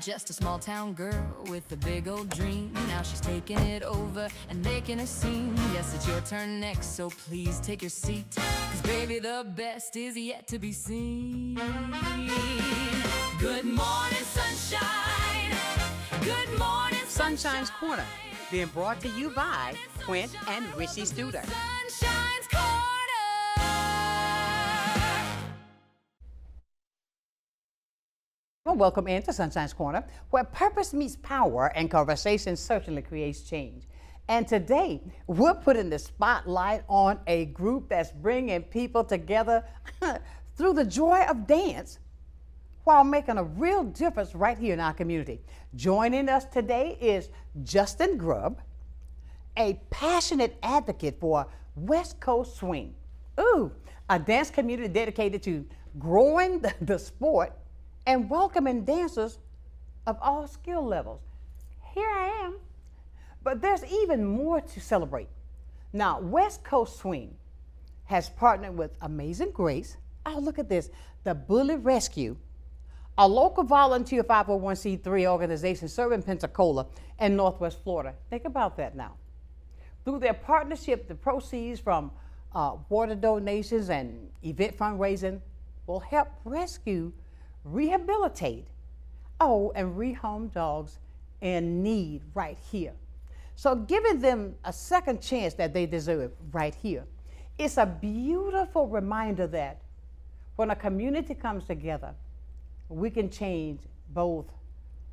Just a small town girl with a big old dream. Now she's taking it over and making a scene. Yes, it's your turn next, so please take your seat. Cause baby, the best is yet to be seen. Good morning, sunshine. Good morning, Sunshine's Corner, being brought to you by Quint and Richie Studer. Sunshine's Corner. Well, welcome into Sunshine's Corner, where purpose meets power and conversation certainly creates change. And today, we're putting the spotlight on a group that's bringing people together through the joy of dance while making a real difference right here in our community. Joining us today is Justin Grubb, a passionate advocate for West Coast Swing. Ooh, a dance community dedicated to growing the sport and welcoming dancers of all skill levels. Here I am, but there's even more to celebrate. Now, West Coast Swing has partnered with Amazing Grace. Oh, look at this, the Bully Rescue, a local volunteer 501c3 organization serving Pensacola and Northwest Florida. Think about that now. Through their partnership, the proceeds from water donations and event fundraising will help rescue, rehabilitate, and rehome dogs in need right here. So giving them a second chance that they deserve right here. It's a beautiful reminder that when a community comes together, we can change both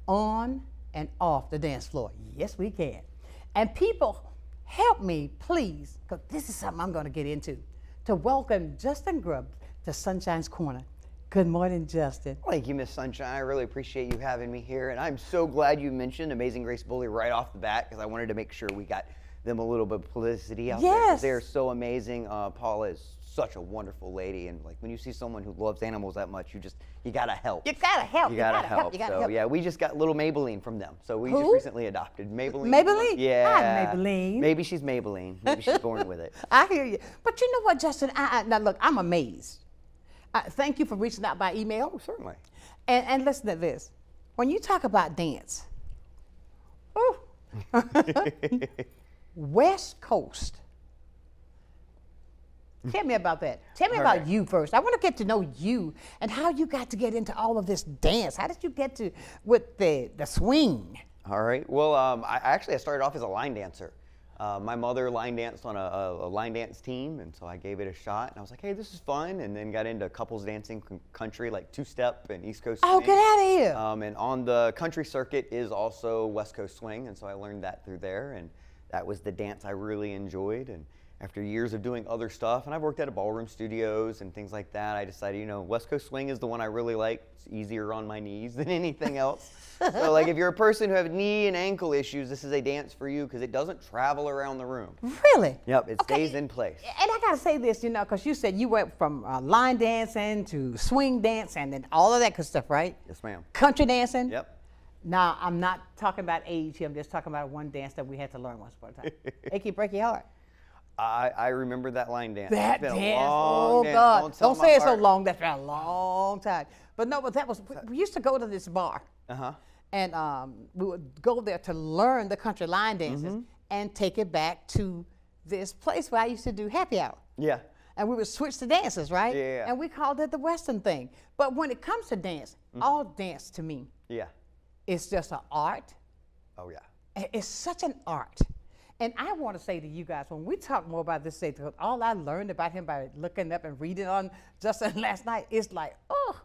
on and off the dance floor. Yes, we can. And people, help me, please, because this is something I'm going to get into, to welcome Justin Grubb to Sunshine's Corner. Good morning, Justin. Thank you, Miss Sunshine. I really appreciate you having me here. And I'm so glad you mentioned Amazing Grace Bully right off the bat, because I wanted to make sure we got them a little bit of publicity out there. Yes. They're so amazing. Paula is such a wonderful lady. And like when you see someone who loves animals that much, you gotta help. You gotta help. You gotta help. You gotta so help. yeah, we just got little Maybelline from them. So we Who? just recently adopted Maybelline. Maybelline? Yeah. Hi, Maybelline. Maybe she's Maybelline. Maybe she's born with it. I hear you. But you know what, Justin? Now look, I'm amazed. Thank you for reaching out by email. Oh, certainly. And listen to this. When you talk about dance, West Coast. Tell me about that. Tell me about you first. I want to get to know you and how you got to get into all of this dance. How did you get to with the swing? All right. Well, I started off as a line dancer. My mother line danced on a line dance team, and so I gave it a shot. And I was like, hey, this is fun. And then got into couples dancing country, like two-step and East Coast swing. Oh, get out of here. And on the country circuit is also West Coast swing, and so I learned that through there. And that was the dance I really enjoyed. And after years of doing other stuff, and I've worked at ballroom studios and things like that, I decided, West Coast swing is the one I really like. It's easier on my knees than anything else. So like if you're a person who have knee and ankle issues, this is a dance for you because it doesn't travel around the room. Really? Yep, it stays in place. And I gotta say this, because you said you went from line dancing to swing dance and then all of that good stuff, right? Yes, ma'am. Country dancing? Yep. Now, I'm not talking about age here. I'm just talking about one dance that we had to learn once upon a time. Achy Breaky Heart. I remember that line dance. That it's been dance, a long dance. God. Don't say it so heart. long, that's been a long time. But no, but that was, we used to go to this bar. Uh-huh. And we would go there to learn the country line dances and take it back to this place where I used to do happy hour. Yeah. And we would switch the dances, right? Yeah. And we called it the Western thing. But when it comes to dance, all dance to me is just an art. Oh, yeah. It's such an art. And I want to say to you guys, when we talk more about this, because all I learned about him by looking up and reading on Justin last night is like, oh.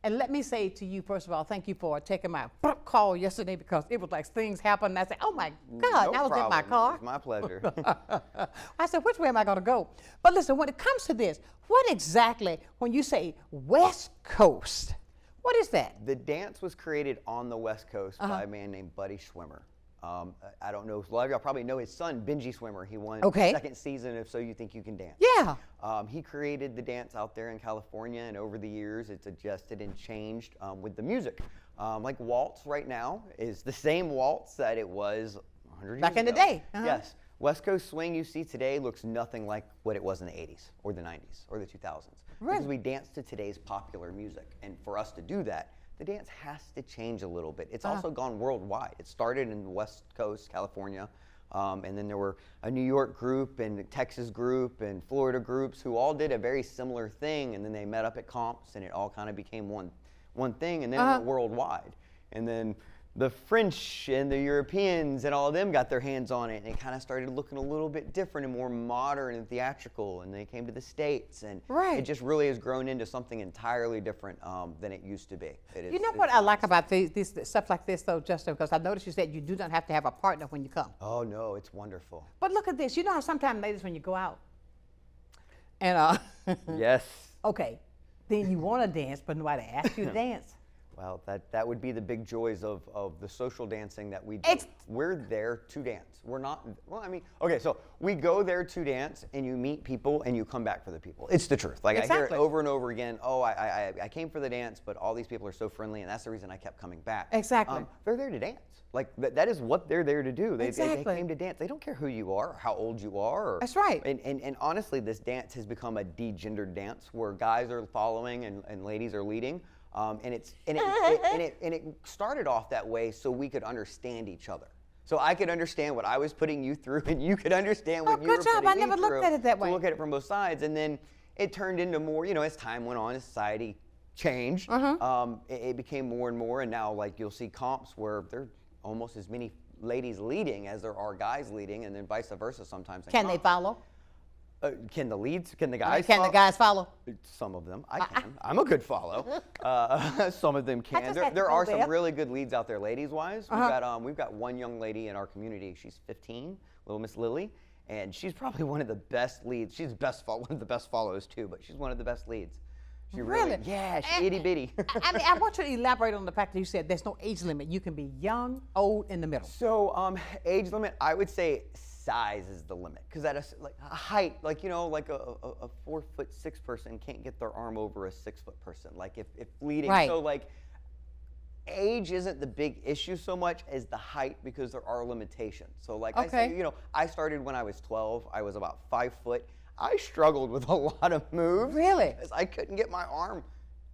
And let me say to you, first of all, thank you for taking my call yesterday because it was like things happened. And I said, oh my God, no I was problem. in my car. It's my pleasure. I said, which way am I going to go? But listen, when it comes to this, what exactly, when you say West Coast, what is that? The dance was created on the West Coast by a man named Buddy Schwimmer. I don't know, a lot of y'all probably know his son, Benji Swimmer. He won the second season of So You Think You Can Dance. Yeah. He created the dance out there in California, and over the years it's adjusted and changed with the music. Like waltz right now is the same waltz that it was 100 years ago. Back in the day. Yes. West Coast swing you see today looks nothing like what it was in the 80s or the 90s or the 2000s. Really? Because we dance to today's popular music. And for us to do that, the dance has to change a little bit. It's also gone worldwide. It started in the West Coast, California, and then there were a New York group and a Texas group and Florida groups who all did a very similar thing, and then they met up at comps, and it all kind of became one thing, and then it went worldwide. And then the French and the Europeans and all of them got their hands on it, and it kind of started looking a little bit different and more modern and theatrical, and they came to the States, and it just really has grown into something entirely different than it used to be. You know what I like about this stuff like this, though, Justin, because I noticed you said you do not have to have a partner when you come. Oh, no, it's wonderful. But look at this. You know how sometimes, ladies, when you go out, and Yes. okay, then you want to dance, but nobody asks you to dance. Well, that would be the big joys of the social dancing that we do. We're there to dance. We're not, well, I mean, okay, so we go there to dance, and you meet people, and you come back for the people. It's the truth. Like, I hear it over and over again. Oh, I came for the dance, but all these people are so friendly, and that's the reason I kept coming back. Exactly. They're there to dance. Like, that is what they're there to do. They came to dance. They don't care who you are or how old you are. That's right. And honestly, this dance has become a degendered dance where guys are following and ladies are leading. And it started off that way so we could understand each other. So I could understand what I was putting you through, and you could understand what you were putting me through. Good job. I never looked at it that way. To look at it from both sides, and then it turned into more. As time went on, as society changed, it became more and more. And now, like, you'll see comps where there are almost as many ladies leading as there are guys leading, and then vice versa sometimes. Can they follow? Can the guys follow? The guys follow? Some of them. I can. I'm a good follow. Some of them can. There are some really good leads out there, ladies-wise. We've got one young lady in our community. She's 15, little Miss Lily, and she's probably one of the best leads. She's one of the best follows too, but she's one of the best leads. She really? Yeah, she's itty bitty. I want you to elaborate on the fact that you said there's no age limit. You can be young, old, in the middle. So age limit, I would say size is the limit, because at a height, like a 4'6" person can't get their arm over a 6' person. Like if leading, so like age isn't the big issue so much as the height, because there are limitations. So like I say, I started when I was 12. I was about 5 foot. I struggled with a lot of moves. Really? Because I couldn't get my arm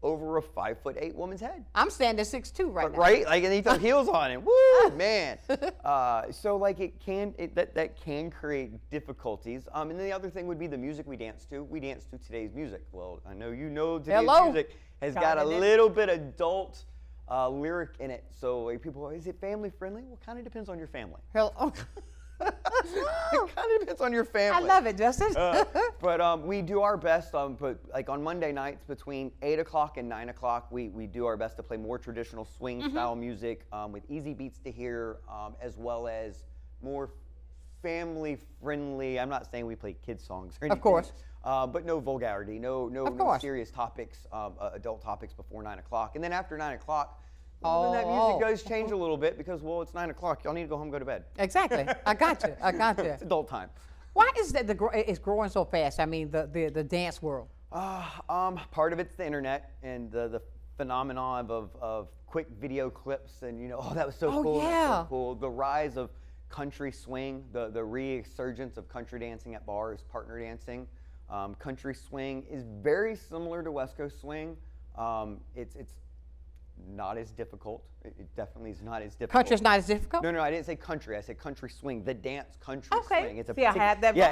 over a 5'8" woman's head. I'm standing 6'2" right now. Right, like, and you throw heels on it. Woo, man. So like that can create difficulties. And then the other thing would be the music we dance to. We dance to today's music. Well, I know today's music has got a little bit adult lyric in it. So like, people are, is it family friendly? Well, kind of depends on your family. It kind of depends on your family. I love it, Justin. But we do our best. But like on Monday nights between 8 o'clock and 9 o'clock, we do our best to play more traditional swing style music with easy beats to hear, as well as more family friendly. I'm not saying we play kids songs or anything. Of course. But no vulgarity, no serious topics, adult topics before 9 o'clock. And then after 9 o'clock, then that music does change a little bit, because, well, it's 9 o'clock. Y'all need to go home and go to bed. Exactly. I got you. It's adult time. Why is that it's growing so fast? I mean, the dance world. Part of it's the internet and the phenomenon of quick video clips, and that was so cool. Yeah. That was so cool. The rise of country swing, the resurgence of country dancing at bars, partner dancing. Country swing is very similar to West Coast swing. It's not as difficult. It definitely is not as difficult. Country's not as difficult? No, I didn't say country. I said country swing. The dance country swing. It's I had that. Yeah,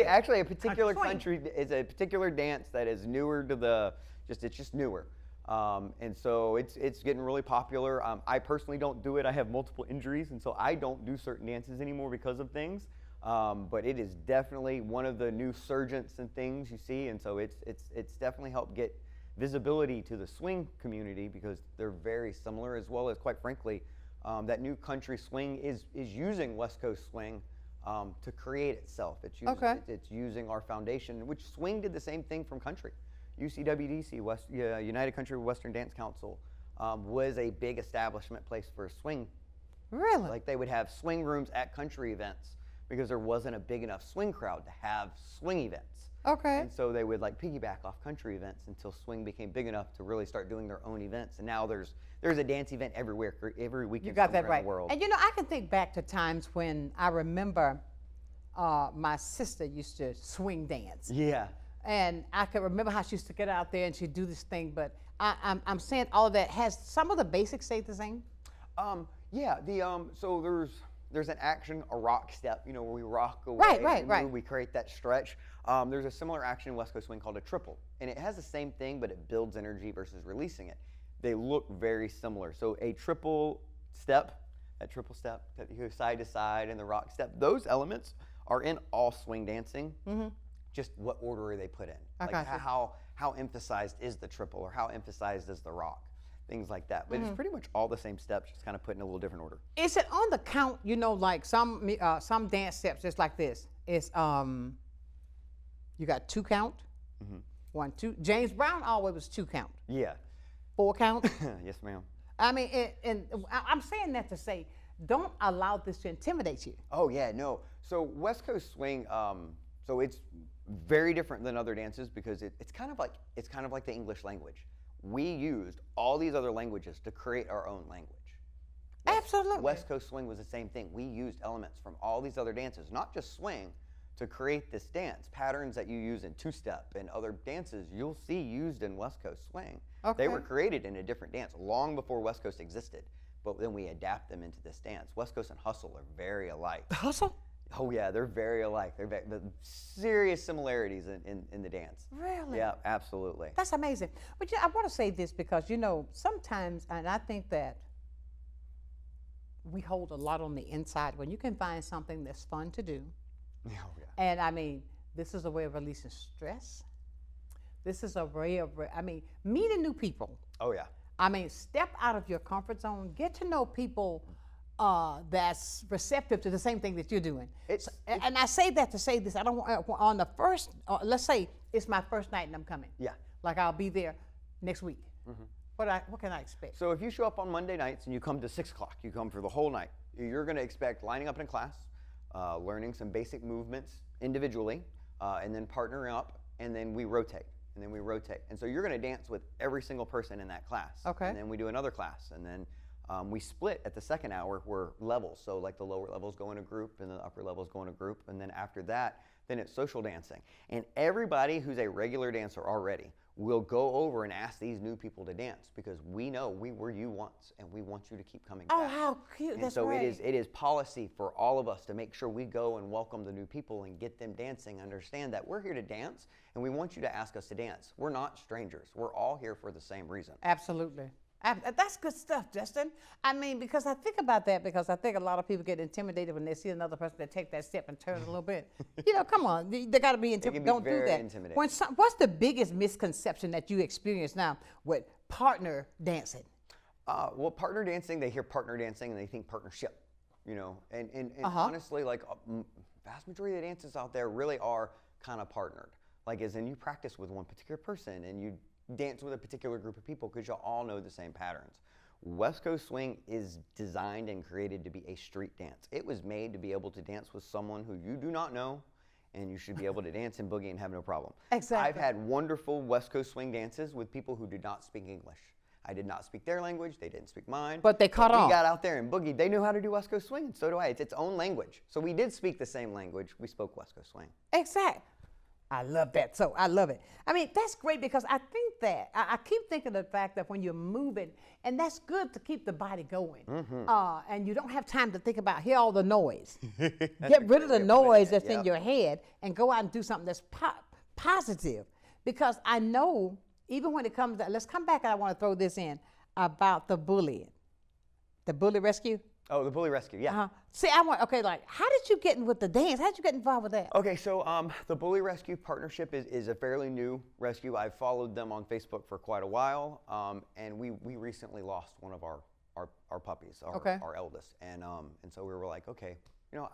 actually a particular country. It's a particular dance that is newer to it's just newer. And so it's getting really popular. I personally don't do it. I have multiple injuries, and so I don't do certain dances anymore because of things. But it is definitely one of the new surgents and things you see, and so it's definitely helped get visibility to the swing community, because they're very similar, as well as, quite frankly, that new country swing is using West Coast swing to create itself. It's using our foundation, which swing did the same thing from country. UCWDC, United Country Western Dance Council, was a big establishment place for swing. Really? Like, they would have swing rooms at country events, because there wasn't a big enough swing crowd to have swing events. Okay. And so they would like piggyback off country events until swing became big enough to really start doing their own events. And now there's a dance event everywhere, every weekend. You got that right. In the world. And I can think back to times when I remember my sister used to swing dance. Yeah. And I can remember how she used to get out there and she'd do this thing, but I'm saying all of that has some of the basics stayed the same. Yeah, so there's an action, a rock step, where we rock away, Right. move, we create that stretch. There's a similar action in West Coast Swing called a triple, and it has the same thing, but it builds energy versus releasing it. They look very similar. So a triple step, that you go side to side, and the rock step, those elements are in all swing dancing. Just what order are they put in? Like how emphasized is the triple, or how emphasized is the rock? Things like that. But it's pretty much all the same steps, just kind of put in a little different order. Is it on the count? Like some dance steps, just like this. It's you got 2 count, 1, 2. James Brown always was 2 count. Yeah. 4 count. Yes, ma'am. I mean, and I'm saying that to say, don't allow this to intimidate you. Oh yeah, no. So West Coast Swing, so it's very different than other dances because it's kind of like the English language. We used all these other languages to create our own language. Absolutely. West Coast Swing was the same thing. We used elements from all these other dances, not just swing, to create this dance. Patterns that you use in two-step and other dances you'll see used in West Coast Swing. Okay. They were created in a different dance long before West Coast existed, but then we adapt them into this dance. West Coast and Hustle are very alike. Hustle? Oh yeah, they're very alike. They're the serious similarities in the dance. Really? Yeah, absolutely. That's amazing. But I want to say this because, sometimes, and I think that we hold a lot on the inside when you can find something that's fun to do. Oh, yeah. And I mean, this is a way of releasing stress. This is a way of, meeting new people. Oh yeah. I mean, step out of your comfort zone, get to know people that's receptive to the same thing that you're doing. And I say that to say this. I don't want on the first. Let's say it's my first night and I'm coming. Yeah. Like I'll be there next week. What can I expect? So if you show up on Monday nights and you come to 6 o'clock, you come for the whole night. You're going to expect lining up in class, learning some basic movements individually, and then partnering up, and then we rotate. And so you're going to dance with every single person in that class. Okay. And then we do another class, and then we split at the second hour. We're levels, so like the lower levels go in a group and the upper levels go in a group, and then after that, then it's social dancing. And everybody who's a regular dancer already will go over and ask these new people to dance because we know we were you once and we want you to keep coming back. Oh, how cute! And That's so great. it is policy for all of us to make sure we go and welcome the new people and get them dancing. Understand that we're here to dance and we want you to ask us to dance. We're not strangers. We're all here for the same reason. Absolutely. That's good stuff, Justin. I mean, because I think about that because I think a lot of people get intimidated when they see another person that take that step and turn a little bit. Come on, they got to be intimidated. Don't do that. What's the biggest misconception that you experience now with partner dancing? Well, partner dancing, they hear partner dancing and they think partnership, and honestly, like vast majority of the dances out there really are kind of partnered. Like as in you practice with one particular person and you dance with a particular group of people because you all know the same patterns. West Coast Swing is designed and created to be a street dance. It was made to be able to dance with someone who you do not know, and you should be able to dance and boogie and have no problem. Exactly. I've had wonderful West Coast Swing dances with people who did not speak English. I did not speak their language, they didn't speak mine. But they caught on. We got out there and boogied. They knew how to do West Coast Swing, and so do I. It's its own language. So we did speak the same language. We spoke West Coast Swing. Exactly. I love that. So I love it. I mean, that's great because I think that I keep thinking of the fact that when you're moving, and that's good to keep the body going, and you don't have time to think about hear all the noise. Get rid of the noise that's in your head and go out and do something that's positive. Because I know even when it comes to, let's come back and I want to throw this in about the bullying, the bully rescue. Oh, the bully rescue, yeah. See, how did you get in with the dance? How did you get involved with that? Okay, so the Bully Rescue Partnership is a fairly new rescue. I've followed them on Facebook for quite a while, and we recently lost one of our puppies, our eldest, and so we were like, okay,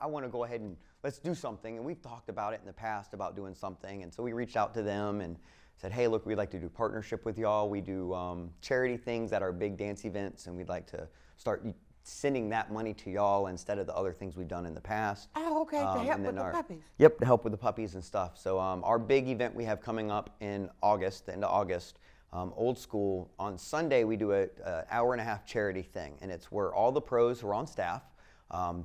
I want to go ahead and let's do something, and we've talked about it in the past about doing something, and so we reached out to them and said, hey, look, we'd like to do partnership with y'all. We do charity things at our big dance events, and we'd like to start sending that money to y'all instead of the other things we've done in the past. Oh, okay, to help with the puppies. Yep, to help with the puppies and stuff. So our big event we have coming up in August, the end of August, Old School. On Sunday, we do an hour-and-a-half charity thing, and it's where all the pros who are on staff,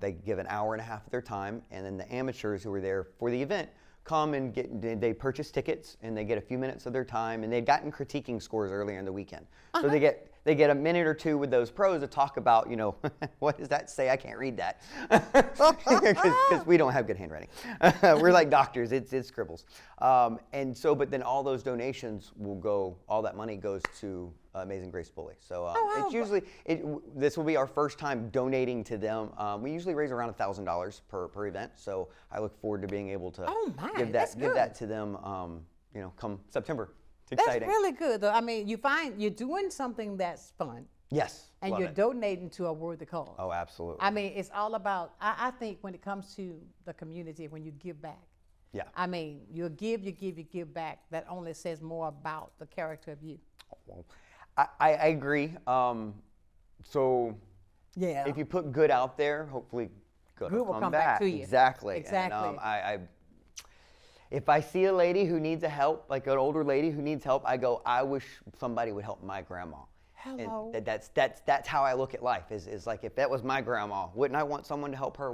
they give an hour and a half of their time, and then the amateurs who are there for the event come and they purchase tickets, and they get a few minutes of their time, and they've gotten critiquing scores earlier in the weekend. So they get a minute or two with those pros to talk about, you know, what does that say? I can't read that, because we don't have good handwriting. We're like doctors, it scribbles. And so, but then all those donations will go, all that money goes to Amazing Grace Bully. So it's usually, this will be our first time donating to them. We usually raise around $1,000 per event. So I look forward to being able to give that to them, you know, come September. It's exciting. That's really good, though. I mean, you find you're doing something that's fun. Yes. And you're donating to a worthy cause. Oh, absolutely. I mean, it's all about, I think when it comes to the community, when you give back. Yeah. I mean, you give back. That only says more about the character of you. Well, I agree. So yeah, if you put good out there, hopefully good will come back to you. Exactly. Exactly. And, if I see a lady who needs help, like an older lady who needs help, I go, I wish somebody would help my grandma. Hello. And that's how I look at life. Is like, if that was my grandma, wouldn't I want someone to help her?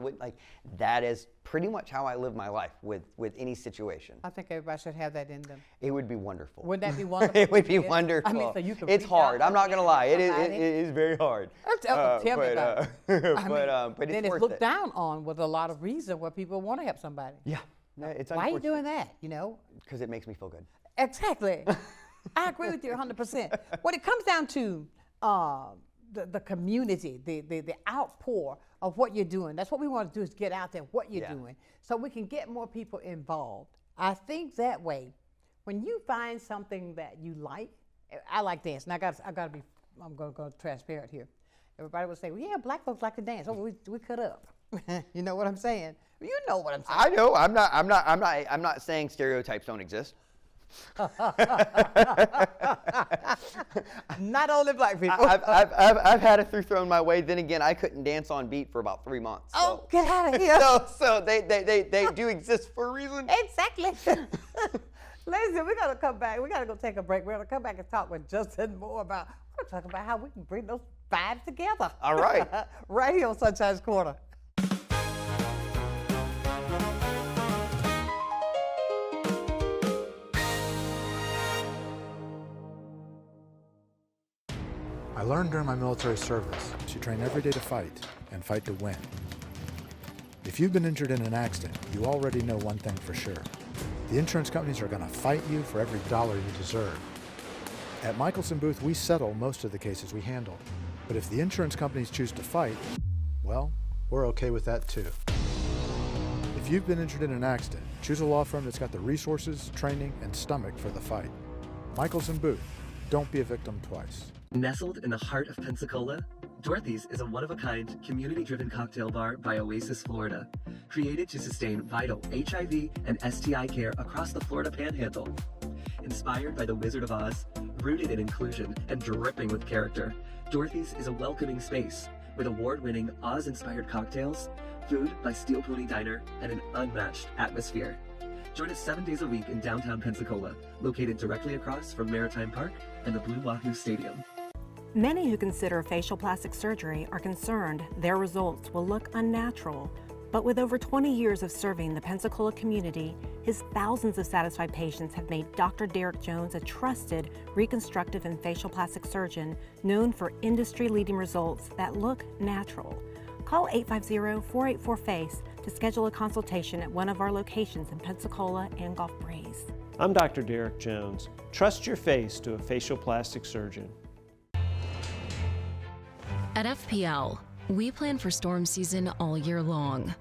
That is pretty much how I live my life with any situation. I think everybody should have that in them. It would be wonderful. Wouldn't that be wonderful? It would be wonderful. I mean, so you can it's hard. I'm not gonna lie. It somebody. is very hard. Tell me about it. But then it's it's worth looked it. down on with a lot of reason where people want to help somebody. Yeah. No, it's Why are you unfortunate. doing that? You know. Because it makes me feel good. Exactly. I agree with you 100%. When it comes down to the community, the outpour of what you're doing, that's what we want to do, is get out there what you're doing so we can get more people involved. I think that way, when you find something that you like, I like dance, and I'm going to go transparent here. Everybody would say, well, yeah, black folks like to dance. Oh, we cut up. You know what I'm saying? You know what I'm saying. I know. I'm not saying stereotypes don't exist. Not only black people. I've had it thrown my way. Then again, I couldn't dance on beat for about 3 months. So. Oh, get out of here. So they do exist for a reason. Exactly. Listen, we got to come back. We got to go take a break. We're going to come back and talk with Justin more about, we're talking about how we can bring those vibes together. All right. Right here on Sunshine's Corner. I learned during my military service to train every day to fight and fight to win. If you've been injured in an accident, you already know one thing for sure. The insurance companies are going to fight you for every dollar you deserve. At Michelson Booth, we settle most of the cases we handle. But if the insurance companies choose to fight, well, we're okay with that too. If you've been injured in an accident, choose a law firm that's got the resources, training, and stomach for the fight. Michelson Booth. Don't be a victim twice. Nestled in the heart of Pensacola, Dorothy's is a one-of-a-kind, community-driven cocktail bar by Oasis, Florida, created to sustain vital HIV and STI care across the Florida Panhandle. Inspired by the Wizard of Oz, rooted in inclusion, and dripping with character, Dorothy's is a welcoming space with award-winning Oz-inspired cocktails, food by Steel Pony Diner, and an unmatched atmosphere. Join us 7 days a week in downtown Pensacola, located directly across from Maritime Park and the Blue Wahoo Stadium. Many who consider facial plastic surgery are concerned their results will look unnatural. But with over 20 years of serving the Pensacola community, his thousands of satisfied patients have made Dr. Derek Jones a trusted reconstructive and facial plastic surgeon known for industry-leading results that look natural. Call 850-484-FACE to schedule a consultation at one of our locations in Pensacola and Gulf Breeze. I'm Dr. Derek Jones. Trust your face to a facial plastic surgeon. At FPL, we plan for storm season all year long.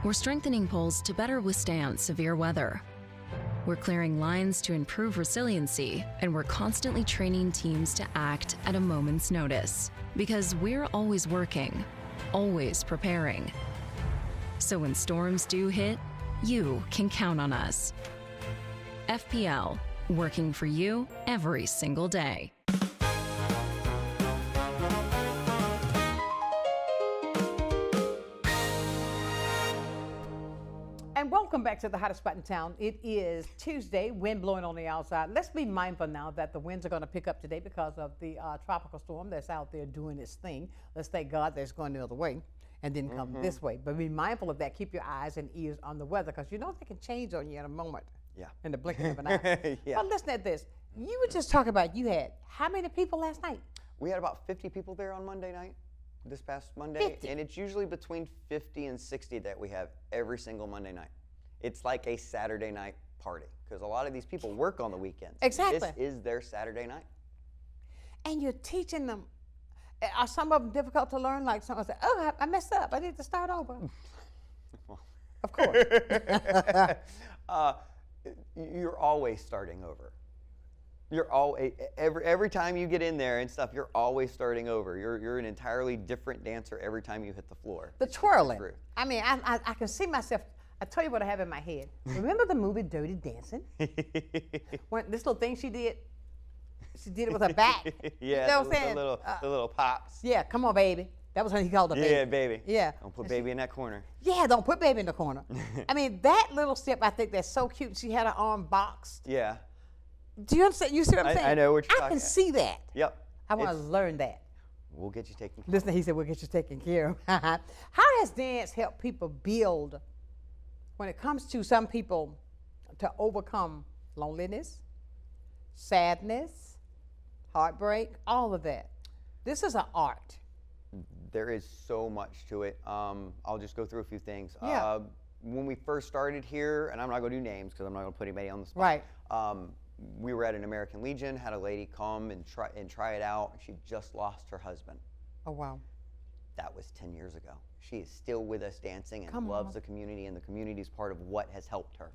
We're strengthening poles to better withstand severe weather. We're clearing lines to improve resiliency, and we're constantly training teams to act at a moment's notice. Because we're always working, always preparing. So when storms do hit, you can count on us. FPL, working for you every single day. And welcome back to the hottest spot in town. It is Tuesday, wind blowing on the outside. Let's be mindful now that the winds are going to pick up today because of the tropical storm that's out there doing its thing. Let's thank God that it's going the other way. and then come this way. But be mindful of that. Keep your eyes and ears on the weather, because you know they can change on you in a moment. Yeah. In the blink of an eye. Yeah. But listen at this. You were just talking about you had how many people last night? We had about 50 people there on Monday night, this past Monday. 50? And it's usually between 50 and 60 that we have every single Monday night. It's like a Saturday night party, because a lot of these people work on the weekends. Exactly. This is their Saturday night. And you're teaching them. Are some of them difficult to learn? Like someone say, oh, I messed up. I need to start over. Of course. You're always starting over. You're every time you get in there and stuff, you're always starting over. You're an entirely different dancer every time you hit the floor. The twirling. I mean, I can see myself. I tell you what I have in my head. Remember the movie Dirty Dancing? When this little thing she did it with her back. Yeah, you know what I'm saying? The little pops. Yeah, come on, baby. That was when he called her baby. Yeah, baby. Yeah. Don't put baby in that corner. Yeah, don't put baby in the corner. I mean, that little step, I think that's so cute. She had her arm boxed. Yeah. Do you understand? You see what I'm saying? I know what you're I talking can see that. Yep. I want to learn that. We'll get you taken care of. Listen, he said, we'll get you taken care of. How has dance helped people build when it comes to some people to overcome loneliness, sadness, heartbreak, all of that? This is an art. There is so much to it. I'll just go through a few things. Yeah. When we first started here, and I'm not going to do names because I'm not going to put anybody on the spot. Right. We were at an American Legion, had a lady come and try it out. She just lost her husband. Oh, wow. That was 10 years ago. She is still with us dancing and Come loves on. the community, and the community is part of what has helped her.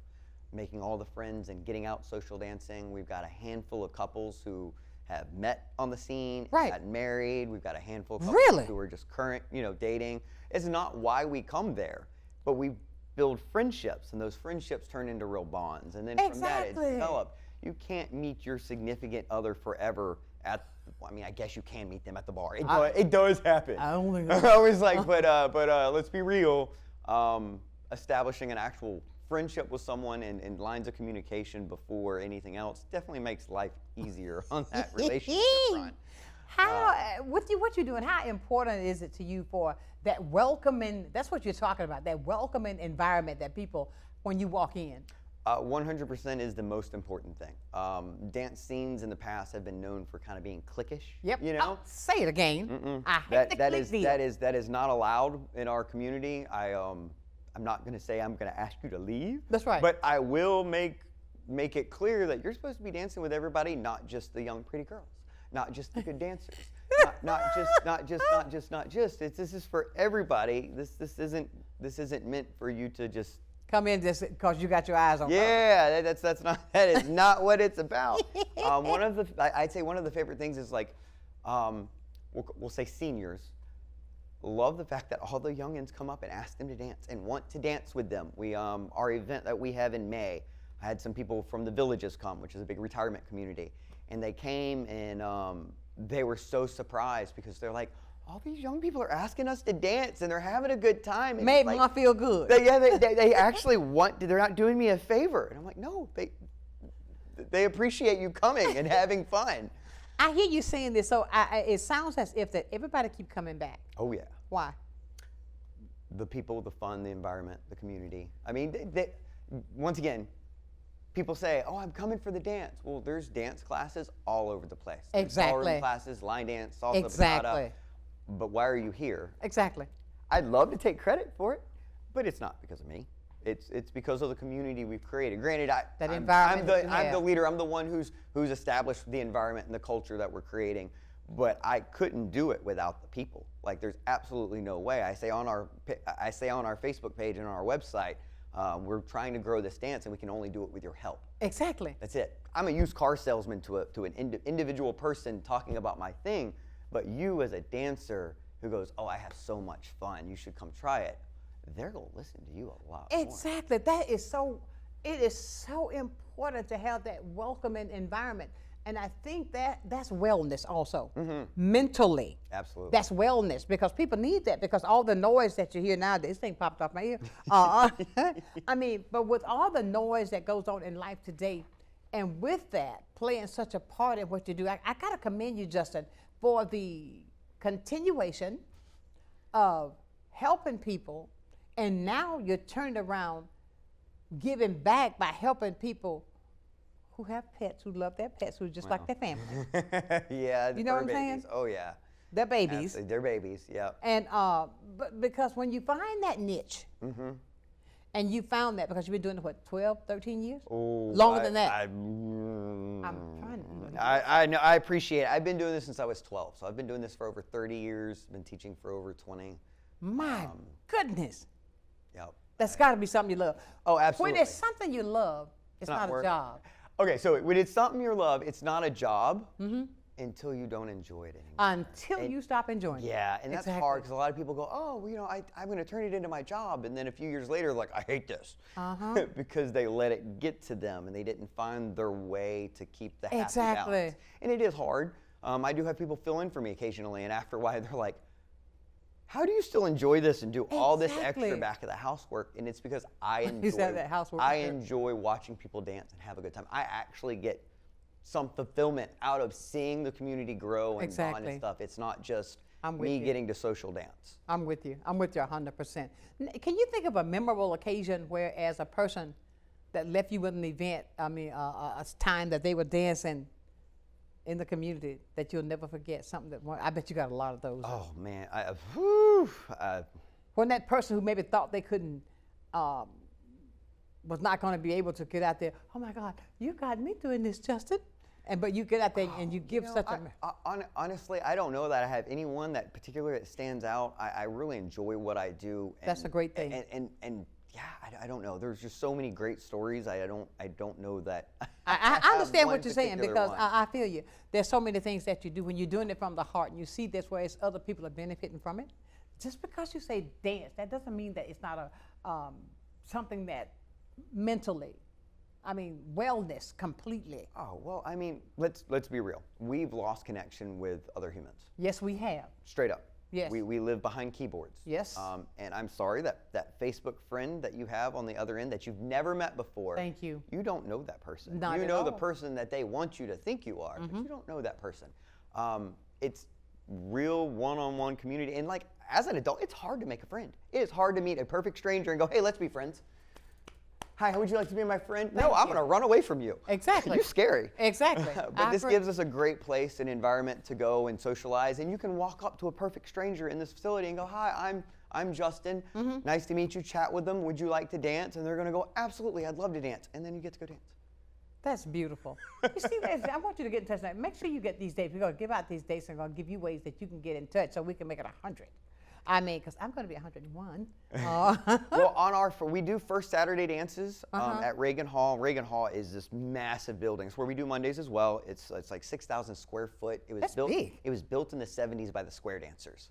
Making all the friends and getting out social dancing. We've got a handful of couples who have met on the scene, Right. got married. We've got a handful of couples Really? who are just current, dating. It's not why we come there, but we build friendships, and those friendships turn into real bonds. And then from that, it's Exactly. developed. You can't meet your significant other forever at, I mean, I guess you can meet them at the bar. It does happen. I don't think I was like, but let's be real. Establishing an actual friendship with someone and lines of communication before anything else definitely makes life easier on that relationship front. How, what you're doing, how important is it to you for that welcoming, that's what you're talking about, that welcoming environment that people, when you walk in? 100% is the most important thing. Dance scenes in the past have been known for kind of being cliquish. Yep. You know? Oh, say it again. I hate the click deal. that is not allowed in our community. I'm not going to say I'm going to ask you to leave. That's right. But I will make it clear that you're supposed to be dancing with everybody, not just the young pretty girls, not just the good dancers, not just. This is for everybody. This isn't meant for you to just come in just because you got your eyes on. Yeah, that is not what it's about. I'd say one of the favorite things is like, we'll say seniors love the fact that all the youngins come up and ask them to dance and want to dance with them. Our event that we have in May, I had some people from the Villages come, which is a big retirement community, and they came and they were so surprised because they're like, all these young people are asking us to dance and they're having a good time. And Made like, me feel good. They actually they're not doing me a favor. And I'm like, no, they appreciate you coming and having fun. I hear you saying this, so it sounds as if that everybody keep coming back. Oh yeah. Why? The people, the fun, the environment, the community. I mean, once again, people say, oh, I'm coming for the dance. Well, there's dance classes all over the place. There's Exactly. ballroom classes, line dance, salsa, Exactly. bachata. But why are you here? Exactly. I'd love to take credit for it, but it's not because of me. It's because of the community we've created. Granted, I'm the leader. I'm the one who's established the environment and the culture that we're creating. But I couldn't do it without the people. Like, there's absolutely no way. I say on our Facebook page and on our website, we're trying to grow this dance, and we can only do it with your help. Exactly. That's it. I'm a used car salesman to an individual person talking about my thing, but you as a dancer who goes, oh, I have so much fun, you should come try it. They're gonna listen to you a lot more. Exactly. It is so important to have that welcoming environment. And I think that's wellness also. Mentally. Absolutely. That's wellness, because people need that, because all the noise that you hear nowadays, this thing popped off my ear. I mean, but with all the noise that goes on in life today, and with that, playing such a part in what you do, I gotta commend you, Justin, for the continuation of helping people, and now you're turned around giving back by helping people who have pets, who love their pets, who just like their family. Yeah, You know what I'm fur saying? babies. Oh yeah. They're babies. Absolutely. They're babies. Yep. And but because when you find that niche, and you found that because you've been doing it, what, 12, 13 years? Oh, Longer than that. I'm trying to. I know. I appreciate it. I've been doing this since I was 12, so I've been doing this for over 30 years. Been teaching for over 20. My goodness. Yep. That's got to be something you love. Oh, absolutely. When it's something you love, it's not a work. job. Okay, so when it's something you love, it's not a job until you don't enjoy it anymore. Until you stop enjoying it. Yeah, and that's Exactly. hard because a lot of people go, oh, well, you know, I'm going to turn it into my job. And then a few years later, like, I hate this. Because they let it get to them and they didn't find their way to keep the happy Exactly. balance. And it is hard. I do have people fill in for me occasionally, and after a while, they're like, how do you still enjoy this and do all this extra Exactly. back of the housework? And it's because I enjoy, You said that housework. I enjoy watching people dance and have a good time. I actually get some fulfillment out of seeing the community grow and bond Exactly. and stuff. It's not just I'm with me you. getting to social dance. I'm with you. I'm with you 100%. Can you think of a memorable occasion where, as a person that left you with an event, a time that they were dancing in the community that you'll never forget? Something that, I bet you got a lot of those. Oh man, When that person who maybe thought they couldn't, was not going to be able to get out there, oh my God, you got me doing this, Justin. But you get out there and you give such honestly, I don't know that I have anyone that particular that stands out. I really enjoy what I do. And, That's a great thing. And yeah, I don't know. There's just so many great stories. I don't know that. I understand what you're saying particular because one. I feel you. There's so many things that you do when you're doing it from the heart and you see this where other people are benefiting from it. Just because you say dance, that doesn't mean that it's not a something that mentally, wellness completely. Oh well, let's be real. We've lost connection with other humans. Yes, we have. Straight up. Yes. We live behind keyboards. Yes. And I'm sorry that Facebook friend that you have on the other end that you've never met before. Thank you. You don't know that person. Not you at know the all. person that they want you to think you are, but you don't know that person. It's real one-on-one community. And like as an adult, it's hard to make a friend. It is hard to meet a perfect stranger and go, hey, let's be friends. Hi, how would you like to be my friend? No, I'm going to run away from you. Exactly. You're scary. Exactly. But this gives us a great place and environment to go and socialize. And you can walk up to a perfect stranger in this facility and go, hi, I'm Justin. Nice to meet you. Chat with them. Would you like to dance? And they're going to go, absolutely, I'd love to dance. And then you get to go dance. That's beautiful. You see, I want you to get in touch now. Make sure you get these dates. We're going to give out these dates and we're going to give you ways that you can get in touch so we can make it 100. Because I'm going to be 101. Well, we do first Saturday dances at Reagan Hall. Reagan Hall is this massive building. It's where we do Mondays as well. It's like 6,000 square foot. That's big. It was built in the 70s by the Square Dancers.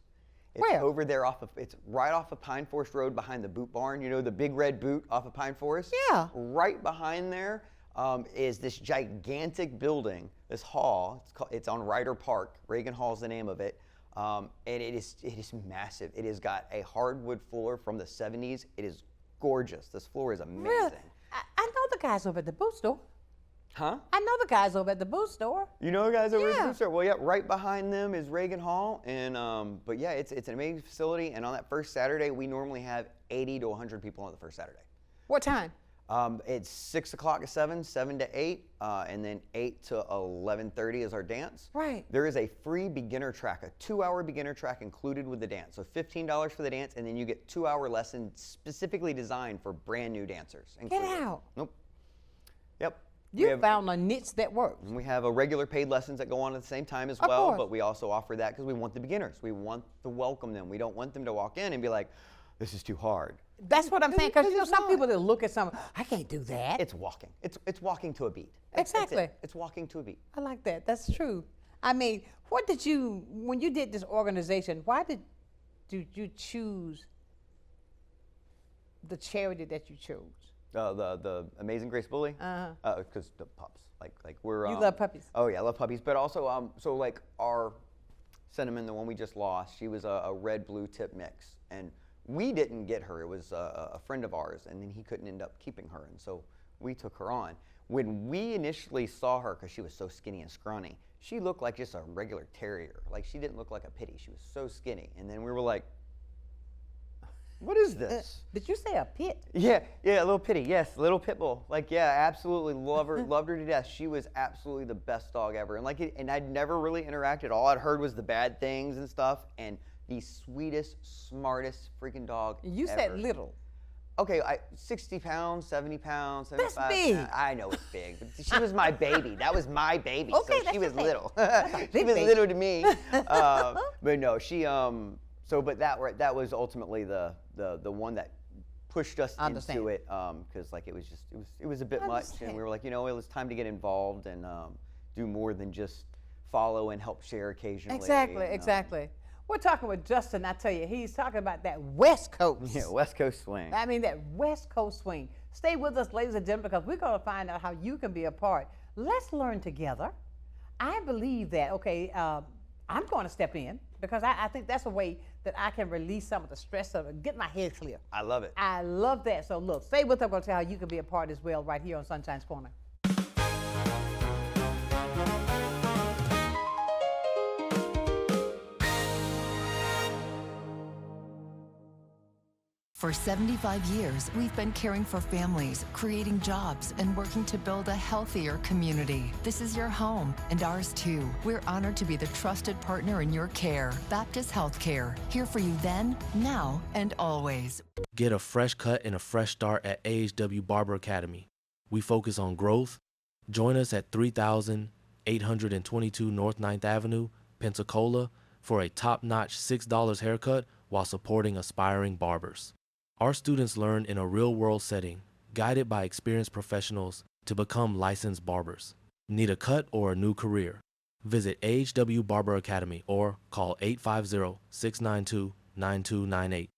It's Where? over there it's right off of Pine Forest Road behind the boot barn. You know the big red boot off of Pine Forest? Yeah. Right behind there is this gigantic building, this hall. It's on Ryder Park. Reagan Hall is the name of it. And it is massive. It has got a hardwood floor from the 70s. It is gorgeous. This floor is amazing. Really? I know the guys over at the boot store. Huh? I know the guys over at the boot store. You know the guys over at Yeah. the boot store? Well, yeah, right behind them is Reagan Hall. And but yeah, it's an amazing facility. And on that first Saturday, we normally have 80 to 100 people on the first Saturday. What time? It's 6 o'clock to 7, 7 to 8, and then 8 to 11:30 is our dance. Right. There is a free beginner track, a 2-hour beginner track included with the dance. So $15 for the dance, and then you get 2-hour lessons specifically designed for brand new dancers. Get included. out. Nope. Yep. You found a niche that works. And we have a regular paid lessons that go on at the same time as Of well, course. but we also offer that because we want the beginners. We want to welcome them. We don't want them to walk in and be like, this is too hard. That's what I'm saying, because Because it's some not. people that look at something, I can't do that. It's walking. It's walking to a beat. That's it. Exactly. It's walking to a beat. I like that. That's true. What did you, when you did this organization, why did you choose the charity that you chose? The Amazing Grace Bully. Because the pups, like we're. You love puppies. Oh yeah, I love puppies. But also, so like our Cinnamon, the one we just lost, she was a red-blue tip mix, and we didn't get her. It was a friend of ours, and then he couldn't end up keeping her, and so we took her on. When we initially saw her, because she was so skinny and scrawny, she looked like just a regular terrier. Like she didn't look like a pitty. She was so skinny, and then we were like, What is this? Did you say a pit? Yeah, a little pitty. Yes, little pit bull. Like, yeah, absolutely love her, loved her to death. She was absolutely the best dog ever. And and I'd never really interacted. All I'd heard was the bad things and stuff. And the sweetest, smartest freaking dog You ever. said little. Okay, 60 pounds, 70 pounds, 75 That's big. pounds. I know it's big, but she was my baby. That was my baby. Okay, so she was that's little. a She big was baby. little to me. But no, she but that was ultimately the one that pushed us Understand. into it because like it was a bit much, and we were like, it was time to get involved and do more than just follow and help share occasionally. Exactly, and, exactly. We're talking with Justin. I tell you, he's talking about that West Coast. Yeah, West Coast swing. I mean, that West Coast swing. Stay with us, ladies and gentlemen, because we're going to find out how you can be a part. Let's learn together. I believe that, okay, I'm going to step in because I think that's a way that I can release some of the stress of it, get my head clear. I love it. I love that. So look, stay with us. I'm going to tell you how you can be a part as well right here on Sunshine's Corner. For 75 years, we've been caring for families, creating jobs, and working to build a healthier community. This is your home, and ours too. We're honored to be the trusted partner in your care. Baptist Healthcare, here for you then, now, and always. Get a fresh cut and a fresh start at AHW Barber Academy. We focus on growth. Join us at 3822 North 9th Avenue, Pensacola, for a top-notch $6 haircut while supporting aspiring barbers. Our students learn in a real-world setting, guided by experienced professionals to become licensed barbers. Need a cut or a new career? Visit AHW Barber Academy or call 850-692-9298.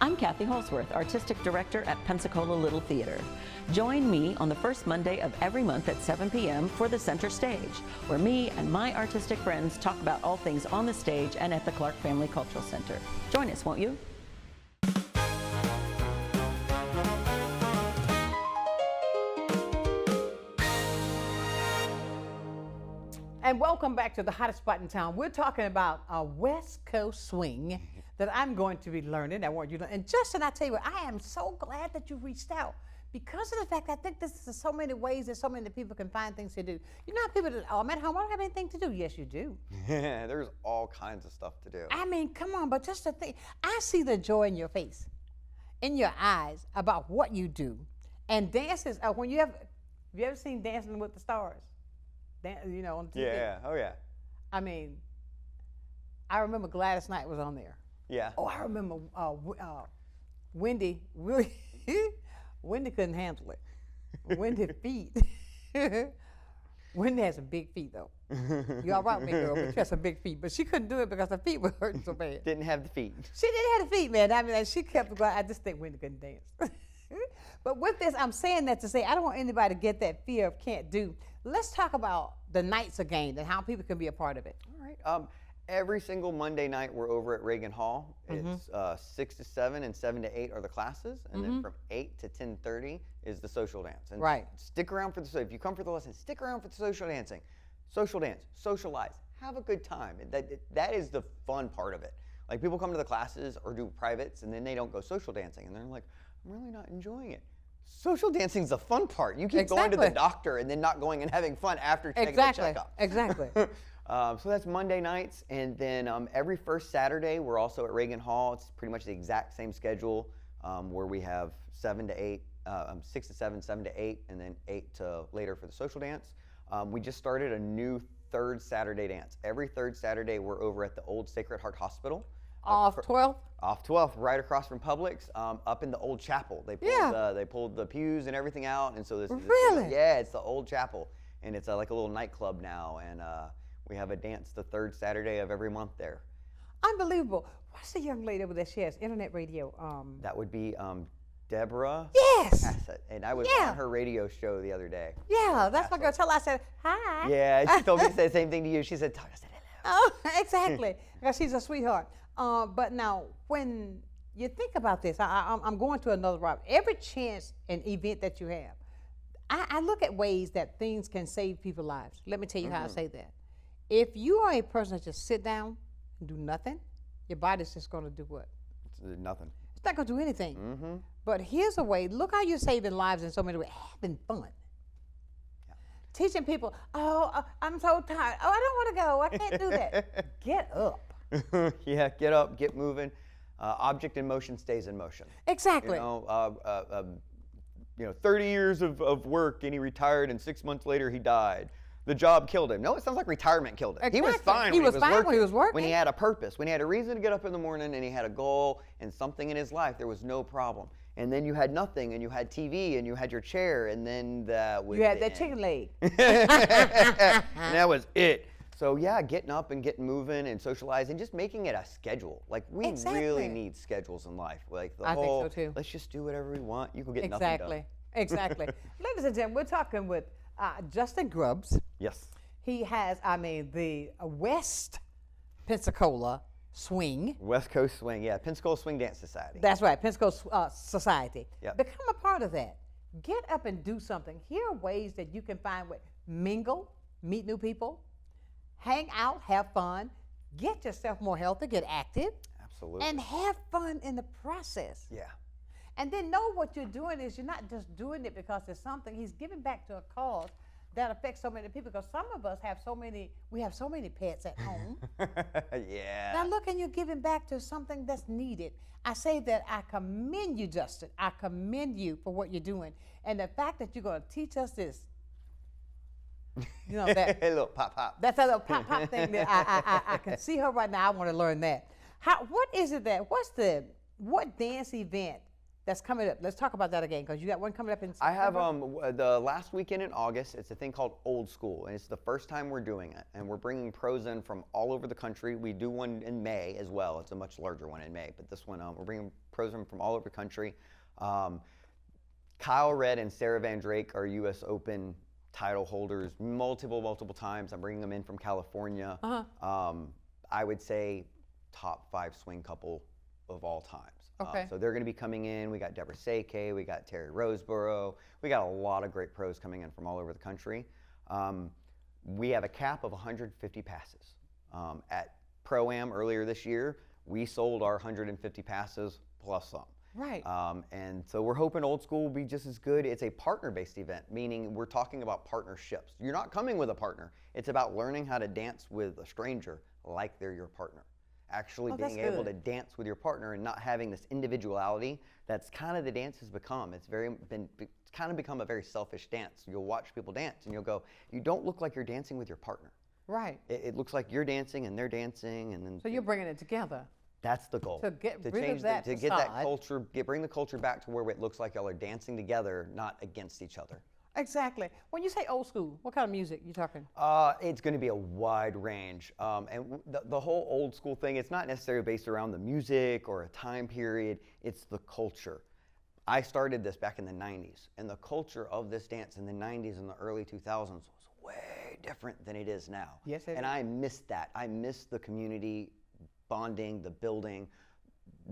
I'm Kathy Holsworth, Artistic Director at Pensacola Little Theater. Join me on the first Monday of every month at 7 p.m. for the Center Stage, where me and my artistic friends talk about all things on the stage and at the Clark Family Cultural Center. Join us, won't you? And welcome back to the hottest spot in town. We're talking about a West Coast swing that I'm going to be learning. I want you to. And Justin, I tell you what, I am so glad that you reached out because of the fact I think this is so many ways that so many people can find things to do. You know how people that, oh, I'm at home, I don't have anything to do. Yes, you do. Yeah, there's all kinds of stuff to do. I mean, come on, but just the thing, I see the joy in your face, in your eyes about what you do. And dances, when have you ever seen Dancing with the Stars? You know, on TV. Yeah, oh yeah. I mean, I remember Gladys Knight was on there. Yeah. Oh, I remember Wendy. Really, Wendy couldn't handle it. Wendy feet. Wendy has some big feet though. You all right with me, girl? But she has some big feet. But she couldn't do it because her feet were hurting so bad. Didn't have the feet. She didn't have the feet, man. I mean, like, she kept going. I just think Wendy couldn't dance. But with this, I'm saying that to say I don't want anybody to get that fear of can't do. Let's talk about the nights of games and how people can be a part of it. All right. Every single Monday night we're over at Reagan Hall. It's 6 to 7 and 7 to 8 are the classes, and then from 8 to 10:30 is the social dance. And right. Stick around for if you come for the lesson, stick around for the social dancing. Social dance, socialize, have a good time. That is the fun part of it. Like people come to the classes or do privates, and then they don't go social dancing, and they're like, I'm really not enjoying it. Social dancing's the fun part. You keep going to the doctor and then not going and having fun after taking the checkup. Exactly. So that's Monday nights, and then every first Saturday we're also at Reagan Hall. It's pretty much the exact same schedule where we have 7 to 8, 6 to 7, 7 to 8, and then 8 to later for the social dance. We just started a new third Saturday dance. Every third Saturday we're over at the old Sacred Heart Hospital. Off 12th? Off 12th, right across from Publix, up in the old chapel. They pulled the pews and everything out, and so this is it's the old chapel, and it's like a little nightclub now, and we have a dance the third Saturday of every month there. Unbelievable. What's the young lady over there? She has internet radio. That would be Deborah. Yes. Hassett, and I was on her radio show the other day. Yeah, that's my girl. Tell her I said hi. Yeah, she told me to say the same thing to you. She said, "Talk." I said hello. Oh, exactly. Because she's a sweetheart. But now, when you think about this, I'm going to another route. Every chance and event that you have, I look at ways that things can save people's lives. Let me tell you how I say that. If you are a person that just sit down and do nothing, your body's just going to do what? Nothing. It's not going to do anything. But here's a way. Look how you're saving lives in so many ways. Having fun. Teaching people, I'm so tired. Oh, I don't want to go. I can't do that. Get up. Yeah, get up, get moving. Object in motion stays in motion. Exactly. 30 years of work, and he retired, and 6 months later he died. The job killed him. No, it sounds like retirement killed him. Exactly. He was fine. He was fine when he was working. When he had a purpose, when he had a reason to get up in the morning, and he had a goal and something in his life, there was no problem. And then you had nothing, and you had TV, and you had your chair, and then that was You had that chicken leg. and that was it. So yeah, getting up and getting moving and socializing, just making it a schedule. Like we really need schedules in life. Like the whole, think so too. Let's just do whatever we want. You can get nothing done. Exactly. Ladies and gentlemen, we're talking with Justin Grubbs. Yes. He has, the West Pensacola Swing. West Coast Swing, yeah. Pensacola Swing Dance Society. That's right, Pensacola Society. Yep. Become a part of that. Get up and do something. Here are ways that you can find mingle, meet new people, hang out, have fun, get yourself more healthy, get active. Absolutely. And have fun in the process. Yeah. And then know what you're doing is you're not just doing it because it's something. He's giving back to a cause that affects so many people, because some of us have so many pets at home. Yeah. Now look, and you're giving back to something that's needed. I say that I commend you, Justin. I commend you for what you're doing. And the fact that you're going to teach us this, that a little pop pop. That's a little pop pop thing that I can see her right now. I want to learn that. What dance event that's coming up? Let's talk about that again, because you got one coming up in September. I have the last weekend in August. It's a thing called Old School, and it's the first time we're doing it. And we're bringing pros in from all over the country. We do one in May as well. It's a much larger one in May, but this one we're bringing pros in from all over the country. Kyle Redd and Sarah Van Drake are U.S. Open title holders multiple times. I'm bringing them in from California. I would say top 5 swing couple of all times. Okay. So they're going to be coming in. We got Deborah Seike, we got Terry Roseborough. We got a lot of great pros coming in from all over the country. We have a cap of 150 passes. At Pro-Am earlier this year, we sold our 150 passes plus some. Right. And so we're hoping Old School will be just as good. It's a partner-based event, meaning we're talking about partnerships. You're not coming with a partner. It's about learning how to dance with a stranger like they're your partner. Actually being able to dance with your partner and not having this individuality that's kind of the dance has become. It's kind of become a very selfish dance. You'll watch people dance and you'll go, you don't look like you're dancing with your partner. Right. It looks like you're dancing and they're dancing, and then. So you're bringing it together. That's the goal. To get rid change of that to get that culture, bring the culture back to where it looks like y'all are dancing together, not against each other. Exactly. When you say old school, what kind of music you talking? It's going to be a wide range. And the whole old school thing, it's not necessarily based around the music or a time period. It's the culture. I started this back in the 90s, and the culture of this dance in the 90s and the early 2000s was way different than it is now. Yes, it is. And I missed that. I missed the community bonding, the building,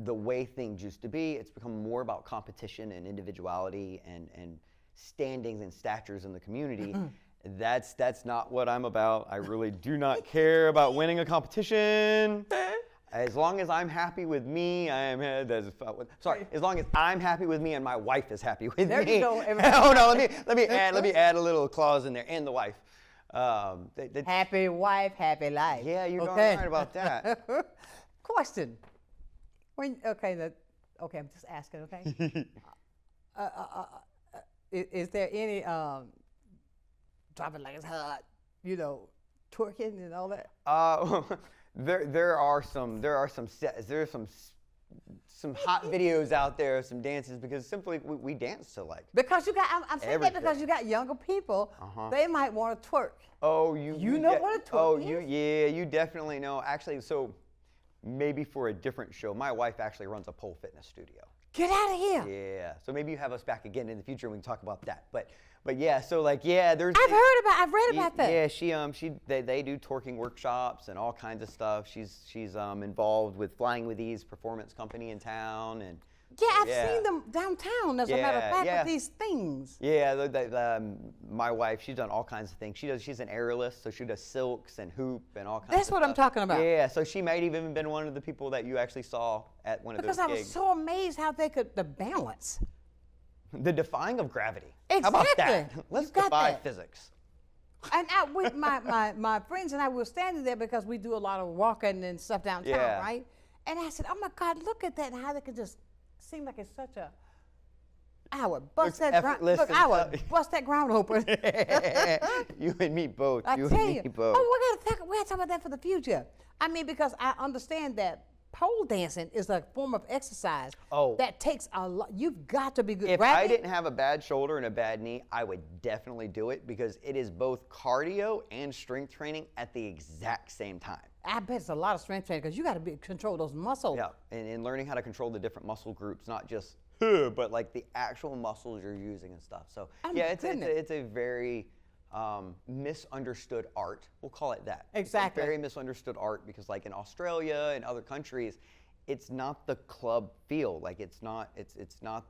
the way things used to be. It's become more about competition and individuality and standings and statures in the community. That's not what I'm about. I really do not care about winning a competition. As long as I'm happy with me, as long as I'm happy with me and my wife is happy with there me. You go. Oh no, let me add a little clause in there, and the wife. Happy wife, happy life. Yeah, you're darn right about that. Question. I'm just asking. Okay. Is there any dropping like it's hot, twerking and all that? There are some hot videos out there, some dances, because simply we dance to like. Because you got, I'm saying that because you got younger people, they might want to twerk. Oh, you know what a twerk is? You definitely know. Actually, so maybe for a different show, my wife actually runs a pole fitness studio. Get out of here. Yeah. So maybe you have us back again in the future and we can talk about that. But yeah, so like, yeah, there's. I've read about that. Yeah, they do twerking workshops and all kinds of stuff. She's involved with Flying with Ease performance company in town, and Yeah, I've seen them downtown, as a matter of fact, with these things. Yeah, my wife, she's done all kinds of things. She's an aerialist, so she does silks and hoop and all kinds of stuff. That's what I'm talking about. Yeah, so she might have even been one of the people that you actually saw at one of those gigs. Because I was so amazed how they could, the balance. The defying of gravity. Exactly. How about that? Let's defy that. physics. And my friends and I were standing there because we do a lot of walking and stuff downtown, right? And I said, oh my God, look at that, and how they could just seem like it's such a, I would bust that ground. Look, I would bust that ground open. You and me both. I you tell and you. me both. Oh, we gotta talk about that for the future. I mean, because I understand that pole dancing is a form of exercise that takes a lot. You've got to be good. If I didn't have a bad shoulder and a bad knee, I would definitely do it because it is both cardio and strength training at the exact same time. I bet it's a lot of strength training because you got to control those muscles. Yeah, and learning how to control the different muscle groups, not just but like the actual muscles you're using and stuff. So it's a very misunderstood art. We'll call it that. Exactly. It's a very misunderstood art because like in Australia and other countries, it's not the club feel. Like it's not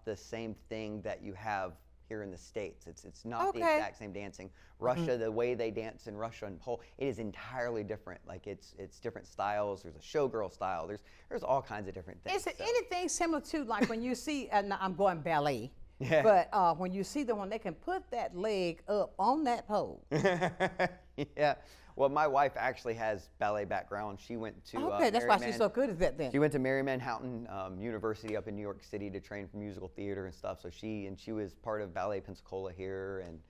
the same thing that you have here in the States. It's not the exact same dancing. Russia, the way they dance in Russia and Pole, it is entirely different. Like it's different styles. There's a showgirl style. There's all kinds of different things. Is it anything similar to like when you see, and I'm going ballet, but when you see them when they can put that leg up on that pole. Yeah. Well, my wife actually has ballet background. She went to that's why she's so good at that then. She went to Mary Manhattan University up in New York City to train for musical theater and stuff. So she was part of Ballet Pensacola here, and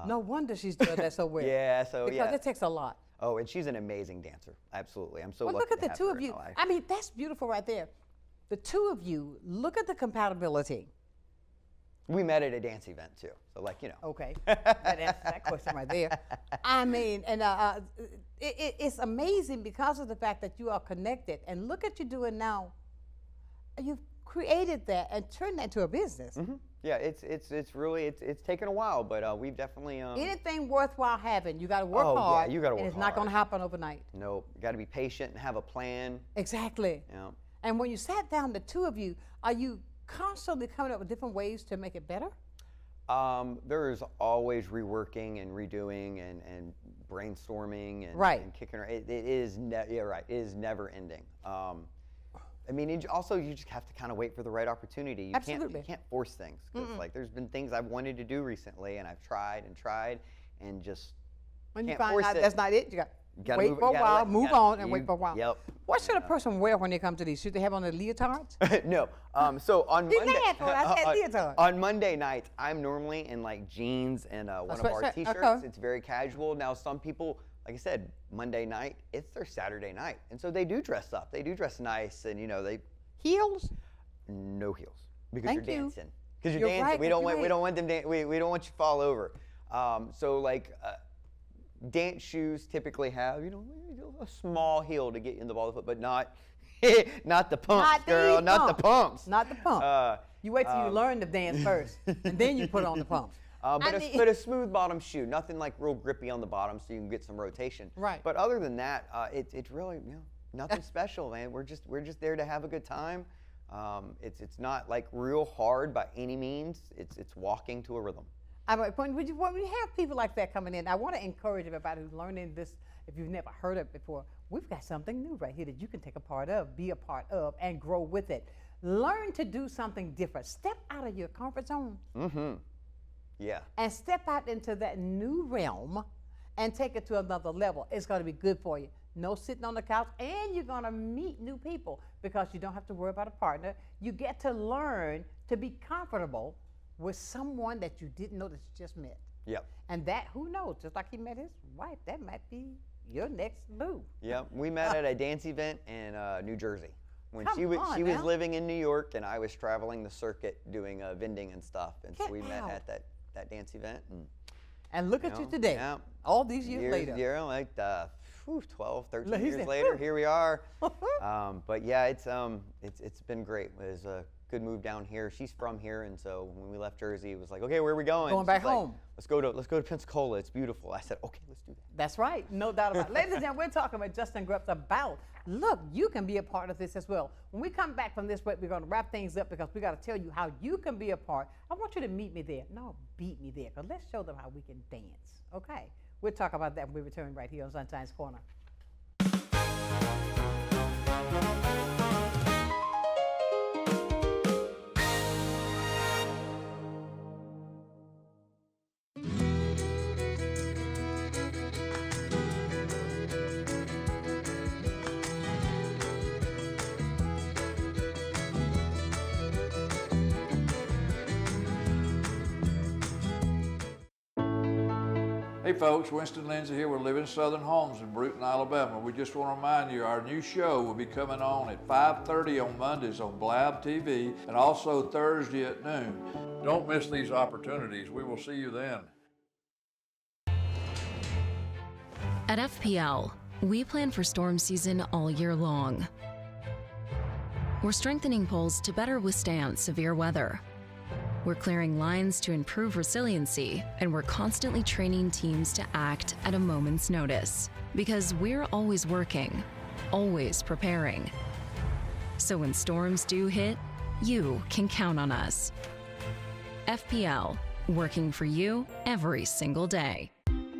no wonder she's doing that so well. Because it takes a lot. Oh, and she's an amazing dancer. Absolutely, I'm so lucky. Look at the two of you. I mean, that's beautiful right there. The two of you, look at the compatibility. We met at a dance event too, so like Okay, that answers that question right there. I mean, and it's amazing because of the fact that you are connected. And look at you doing now. You've created that and turned that into a business. Mm-hmm. Yeah, it's really taken a while, but we've definitely anything worthwhile having, you got to work hard. Yeah, you got to work hard. It's not going to happen overnight. No, you got to be patient and have a plan. Exactly. Yeah. And when you sat down, the two of you, are you constantly coming up with different ways to make it better? There's always reworking and redoing and brainstorming and kicking around. It is It is never ending. I mean, also you just have to kind of wait for the right opportunity. You can't force things because like there's been things I've wanted to do recently and I've tried and just when can't you find force out it. that's not it, you got Gotta wait move, for a while, move on, and wait for a while. Yep. What should a person wear when they come to these? Should they have on their leotards? No. So on Monday, I said leotard. On Monday night, I'm normally in like jeans and one of our T-shirts. Okay. It's very casual. Now some people, like I said, Monday night, it's their Saturday night, and so they do dress up. They do dress nice, and they heels. No heels because Thank you're you. dancing. Because you're dancing. Right, we don't want them. We don't want you to fall over. So like. Dance shoes typically have, a small heel to get in the ball of the foot, but not the pumps, girl, not the pumps. Not the pump. You wait till you learn to dance first, and then you put on the pumps. But a smooth bottom shoe, nothing like real grippy on the bottom, so you can get some rotation. Right. But other than that, it's really nothing special, man. We're just there to have a good time. It's not like real hard by any means. It's walking to a rhythm. When we have people like that coming in, I want to encourage everybody who's learning this. If you've never heard of it before, we've got something new right here that you can take a part of, be a part of, and grow with it. Learn to do something different. Step out of your comfort zone. Mm-hmm. Yeah. And step out into that new realm and take it to another level. It's going to be good for you. No sitting on the couch, and you're going to meet new people because you don't have to worry about a partner. You get to learn to be comfortable with someone that you didn't know that you just met. Yep. And that, who knows, just like he met his wife, that might be your next boo. Yeah, we met at a dance event in New Jersey. When Come she was on was now. living in New York and I was traveling the circuit doing vending and stuff. And so Get we met out. at that dance event. And look at you today, yeah. all these years later. Yeah, like 12, 13 He years said, later, "Whew." here we are. But yeah, it's been great. It was good move down here. She's from here, and so when we left Jersey, it was like, okay, where are we going? Going back She's like, home. Let's go to Pensacola. It's beautiful. I said, okay, let's do that. That's right, no doubt about it. Ladies and gentlemen, we're talking with Justin Grubbs about, look, you can be a part of this as well. When we come back from this break, we're going to wrap things up because we got to tell you how you can be a part. I want you to meet me there. No, beat me there, because let's show them how we can dance, okay? We'll talk about that when we return right here on Sunshine's Corner. Hey folks, Winston Lindsay here with Living Southern Homes in Brewton, Alabama. We just want to remind you our new show will be coming on at 5:30 on Mondays on Blab TV and also Thursday at noon. Don't miss these opportunities. We will see you then. At FPL, we plan for storm season all year long. We're strengthening poles to better withstand severe weather. We're clearing lines to improve resiliency, and we're constantly training teams to act at a moment's notice. Because we're always working, always preparing. So when storms do hit, you can count on us. FPL, working for you every single day.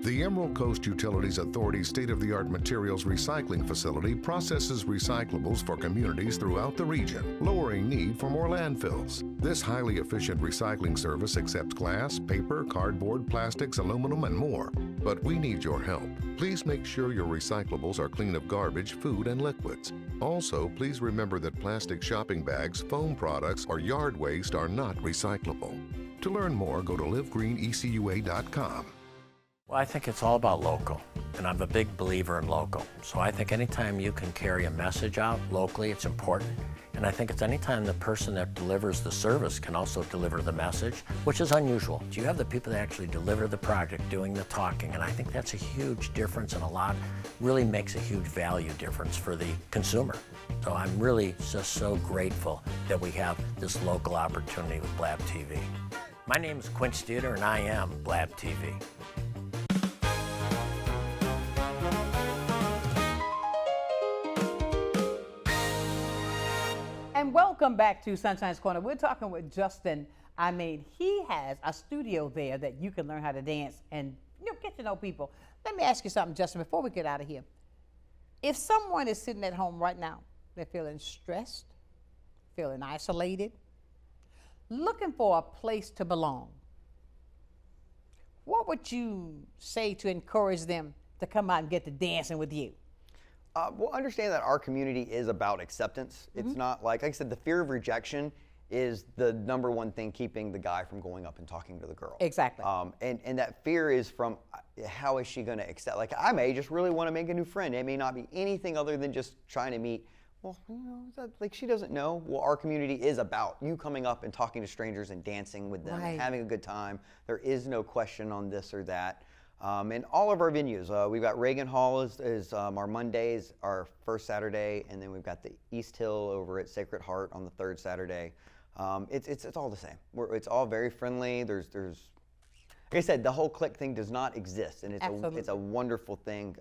The Emerald Coast Utilities Authority's state-of-the-art materials recycling facility processes recyclables for communities throughout the region, lowering need for more landfills. This highly efficient recycling service accepts glass, paper, cardboard, plastics, aluminum, and more. But we need your help. Please make sure your recyclables are clean of garbage, food, and liquids. Also, please remember that plastic shopping bags, foam products, or yard waste are not recyclable. To learn more, go to livegreenecua.com. Well, I think it's all about local, and I'm a big believer in local. So I think anytime you can carry a message out locally, it's important. And I think it's anytime the person that delivers the service can also deliver the message, which is unusual. You have the people that actually deliver the project doing the talking, and I think that's a huge difference, and really makes a huge value difference for the consumer. So I'm really just so grateful that we have this local opportunity with Blab TV. My name is Quince Theater, and I am Blab TV. And welcome back to Sunshine's Corner. We're talking with Justin. He has a studio there that you can learn how to dance and get to know people. Let me ask you something, Justin, before we get out of here. If someone is sitting at home right now, they're feeling stressed, feeling isolated, looking for a place to belong, what would you say to encourage them to come out and get to dancing with you? Well, understand that our community is about acceptance. It's not like I said, the fear of rejection is the number one thing keeping the guy from going up and talking to the girl. Exactly. And that fear is from how is she going to accept? Like, I may just really want to make a new friend. It may not be anything other than just trying to meet. Well, like she doesn't know. Well, our community is about you coming up and talking to strangers and dancing with them, and having a good time. There is no question on this or that. And all of our venues, we've got Reagan Hall is our Mondays, our first Saturday, and then we've got the East Hill over at Sacred Heart on the third Saturday. It's all the same. It's all very friendly. There's like I said, the whole clique thing does not exist, and it's a wonderful thing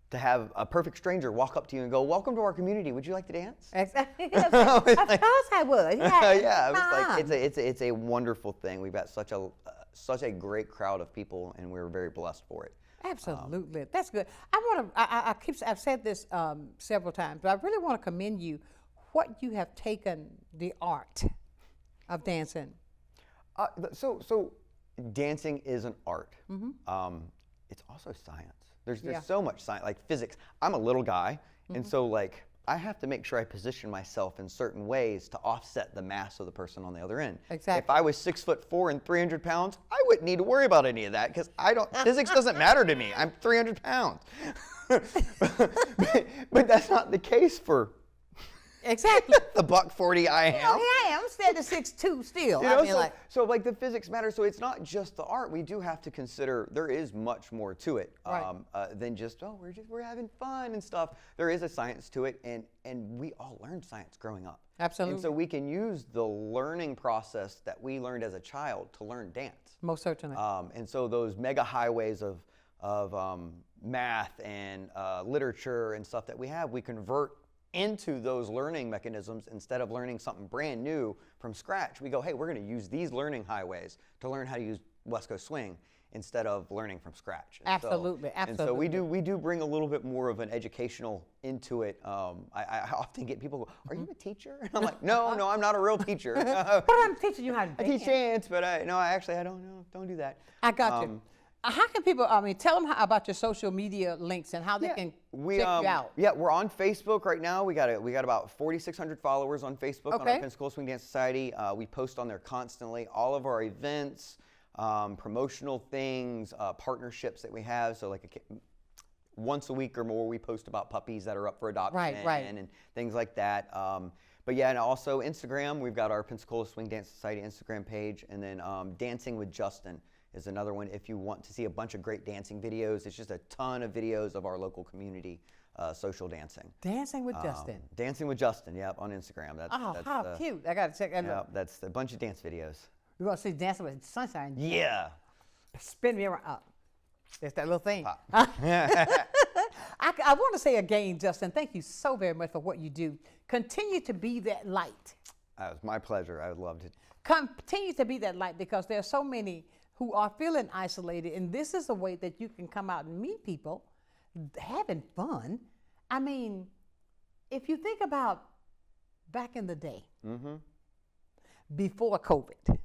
to have a perfect stranger walk up to you and go, "Welcome to our community. Would you like to dance?" Exactly. Of course I would. Yeah. Yeah. It's like it's a wonderful thing. We've got such a great crowd of people, and we're very blessed for it. Absolutely. That's good. I've said this several times, but I really want to commend you what you have taken the art of dancing. So dancing is an art. It's also science. There's so much science, like physics. I'm a little guy, and so like I have to make sure I position myself in certain ways to offset the mass of the person on the other end. Exactly. If I was 6'4" and 300 pounds, I wouldn't need to worry about any of that because physics doesn't matter to me. I'm 300 pounds. but that's not the case for exactly the $140 I am. Here I am. I'm standing 6'2" still. So like the physics matter. So it's not just the art. We do have to consider there is much more to it than just we're having fun and stuff. There is a science to it, and we all learn learned science growing up. Absolutely. And so we can use the learning process that we learned as a child to learn dance. Most certainly. And so those mega highways of math and literature and stuff that we have, we convert into those learning mechanisms. Instead of learning something brand new from scratch, we go, hey, we're going to use these learning highways to learn how to use West Coast swing instead of learning from scratch. And Absolutely, absolutely. And so we do bring a little bit more of an educational into it. I often get people go, are you a teacher? And I'm like, no, I'm not a real teacher. But I'm teaching you how to I dance. teach dance, but I don't do that. I got you. How can people, tell them about your social media links and how they can check you out. Yeah, we're on Facebook right now. We got about 4,600 followers on Facebook on our Pensacola Swing Dance Society. We post on there constantly. All of our events, promotional things, partnerships that we have. So like once a week or more, we post about puppies that are up for adoption and things like that. But yeah, and also Instagram. We've got our Pensacola Swing Dance Society Instagram page, and then Dancing with Justin is another one. If you want to see a bunch of great dancing videos, it's just a ton of videos of our local community social dancing. Dancing with Justin. Dancing with Justin, yep, on Instagram. That's how cute. I got to check that out. Yeah, that's a bunch of dance videos. We're going to see Dancing with Sonshine. Yeah. Spin me around. It's that little thing. I want to say again, Justin, thank you so very much for what you do. Continue to be that light. That was my pleasure. I would love to. Continue to be that light, because there are so many who are feeling isolated, and this is a way that you can come out and meet people having fun. I mean, if you think about back in the day, before COVID.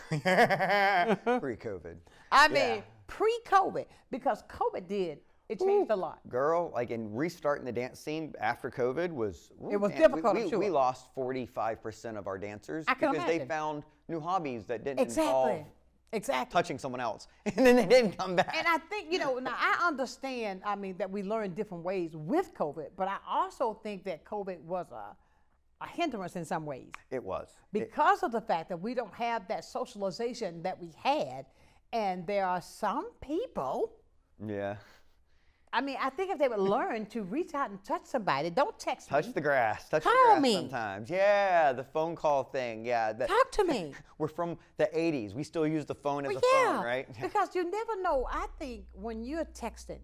Pre-COVID. I mean, pre-COVID, because COVID it changed a lot. Girl, like in restarting the dance scene after COVID was it was difficult. We lost 45% of our dancers because they found new hobbies that didn't involve touching someone else, and then they didn't come back. And I think, now I understand, that we learned different ways with COVID, but I also think that COVID was a hindrance in some ways. It was. Because of the fact that we don't have that socialization that we had, and there are some people. Yeah. I think if they would learn to reach out and touch somebody, don't text me. Touch the grass. Touch Call the grass me. sometimes. Yeah, the phone call thing. Yeah. Talk to me. We're from the 80s. We still use the phone as a phone, right? Because you never know. I think when you're texting,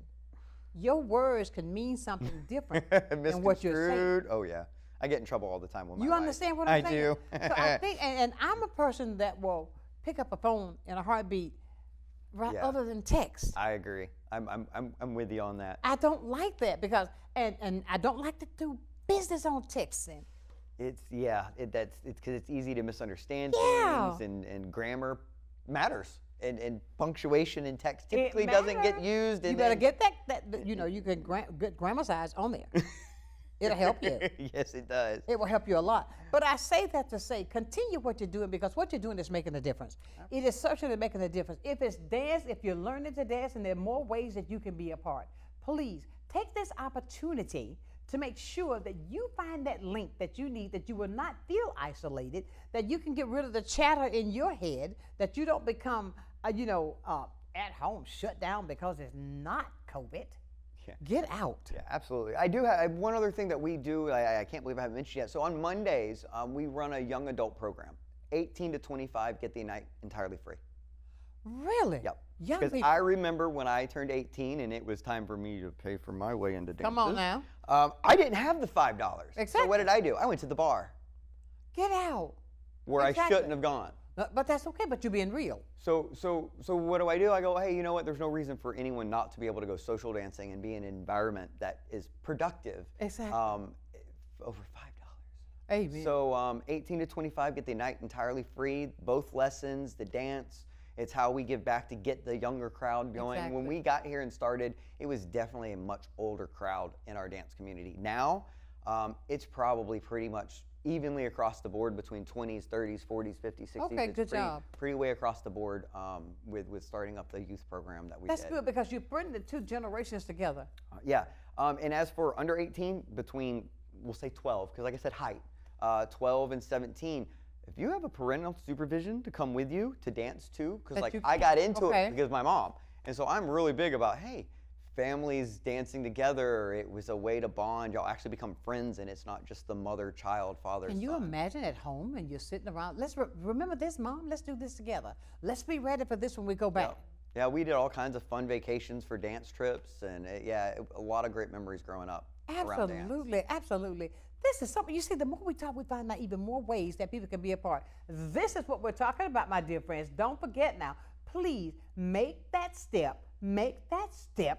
your words can mean something different than what you're saying. Oh, yeah. I get in trouble all the time with my You wife. understand what I'm saying? I do. So I think, and I'm a person that will pick up a phone in a heartbeat, other than text. I agree. I'm with you on that. I don't like that because, and I don't like to do business on texting. It's because it's easy to misunderstand things, and grammar matters, and punctuation in text typically doesn't get used. You better get that you can get grammatize on there. It'll help you. Yes, it does. It will help you a lot. But I say that to say, continue what you're doing, because what you're doing is making a difference. It is certainly making a difference. If it's dance, if you're learning to dance, and there are more ways that you can be a part, please take this opportunity to make sure that you find that link that you need, that you will not feel isolated, that you can get rid of the chatter in your head, that you don't become, at home shut down because it's not COVID. Yeah. Get out. Yeah, absolutely. I do have one other thing that we do. I can't believe I haven't mentioned yet. So on Mondays, we run a young adult program. 18 to 25 get the night entirely free. Really? Yep. Young Because people. I remember when I turned 18 and it was time for me to pay for my way into dances. Come on now. I didn't have the $5. Exactly. So what did I do? I went to the bar. Get out. Where I shouldn't have gone. But that's okay, but you're being real. So what do? I go, hey, you know what? There's no reason for anyone not to be able to go social dancing and be in an environment that is productive. Exactly. Over $5. Amen. So 18 to 25 get the night entirely free, both lessons, the dance. It's how we give back to get the younger crowd going. Exactly. When we got here and started, it was definitely a much older crowd in our dance community. Now, it's probably pretty much evenly across the board between 20s, 30s, 40s, 50s, 60s. Okay, good job. Pretty way across the board with starting up the youth program that we did. That's good, because you bring the two generations together. Yeah, and as for under 18, between, we'll say 12, because like I said, height, 12 and 17, if you have a parental supervision to come with you to dance too, because like I got into it because of my mom, and so I'm really big about, hey, families dancing together. It was a way to bond. Y'all actually become friends, and it's not just the mother, child, father, Can you son. imagine at home and you're sitting around, let's remember this, Mom, let's do this together. Let's be ready for this when we go back. Yeah, we did all kinds of fun vacations for dance trips, and a lot of great memories growing up around dance. Absolutely, absolutely. This is something, you see, the more we talk, we find out even more ways that people can be a part. This is what we're talking about, my dear friends. Don't forget now, please make that step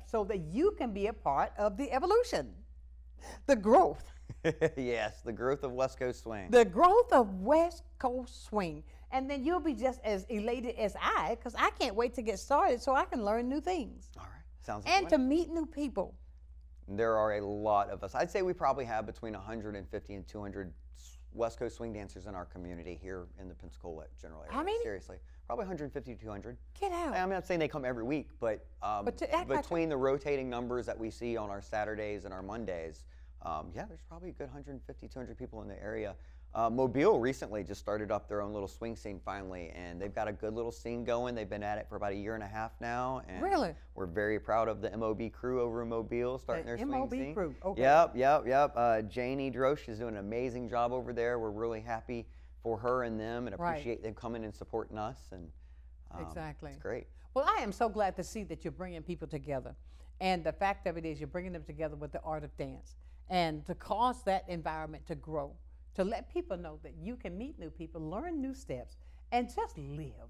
so that you can be a part of the evolution, the growth. Yes, the growth of West Coast Swing. The growth of West Coast Swing. And then you'll be just as elated as I, because I can't wait to get started so I can learn new things. All right, sounds like and to meet new people. There are a lot of us. I'd say we probably have between 150 and 200 West Coast swing dancers in our community here in the Pensacola general area. How many? Seriously, probably 150 to 200. Get out. I'm not saying they come every week, but between the rotating numbers that we see on our Saturdays and our Mondays, there's probably a good 150, 200 people in the area. Mobile recently just started up their own little swing scene finally, and they've got a good little scene going. They've been at it for about 1.5 years now, and really, we're very proud of the MOB crew over in Mobile starting their swing scene. MOB crew, okay. Yep. Janie Drosch is doing an amazing job over there. We're really happy for her and them, and appreciate them coming and supporting us. And exactly, it's great. Well, I am so glad to see that you're bringing people together, and the fact of it is you're bringing them together with the art of dance, and to cause that environment to grow. To let people know that you can meet new people, learn new steps, and just live.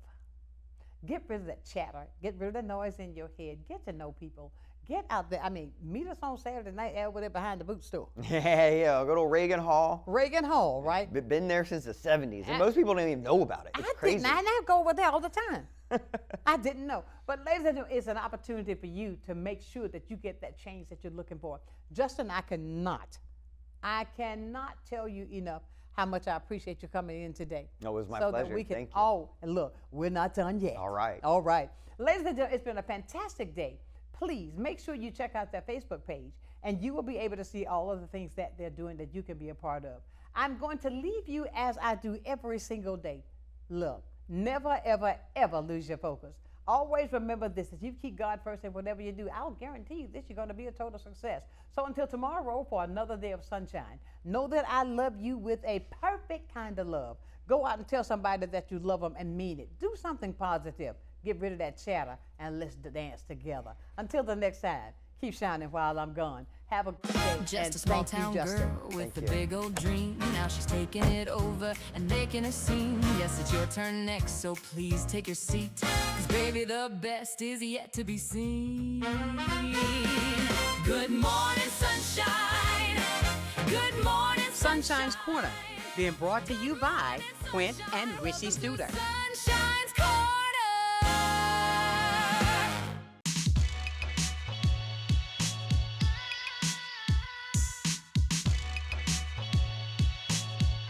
Get rid of that chatter. Get rid of the noise in your head. Get to know people. Get out there. I mean, meet us on Saturday night over there behind the boot store. Yeah, go to Reagan Hall. Reagan Hall, right? Been there since the 70s, and most people don't even know about it. It's crazy. I go over there all the time. I didn't know. But ladies and gentlemen, it's an opportunity for you to make sure that you get that change that you're looking for. Justin, I cannot tell you enough how much I appreciate you coming in today. No, it was my pleasure. pleasure. So that we can Thank you. all, and look, we're not done yet. All right. All right. Ladies and gentlemen, it's been a fantastic day. Please make sure you check out their Facebook page, and you will be able to see all of the things that they're doing that you can be a part of. I'm going to leave you as I do every single day. Look, never, ever, ever lose your focus. Always remember this, if you keep God first in whatever you do, I'll guarantee you this, you're going to be a total success. So until tomorrow for another day of sunshine, know that I love you with a perfect kind of love. Go out and tell somebody that you love them and mean it. Do something positive. Get rid of that chatter and let's dance together. Until the next time, keep shining while I'm gone. Have a good day. Just a small town girl with a big old dream. Now she's taking it over and making a scene. Yes, it's your turn next, so please take your seat. 'Cause baby, the best is yet to be seen. Good morning, sunshine. Good morning, Sunshine's Corner, being brought to you by Quint and Richie Studer.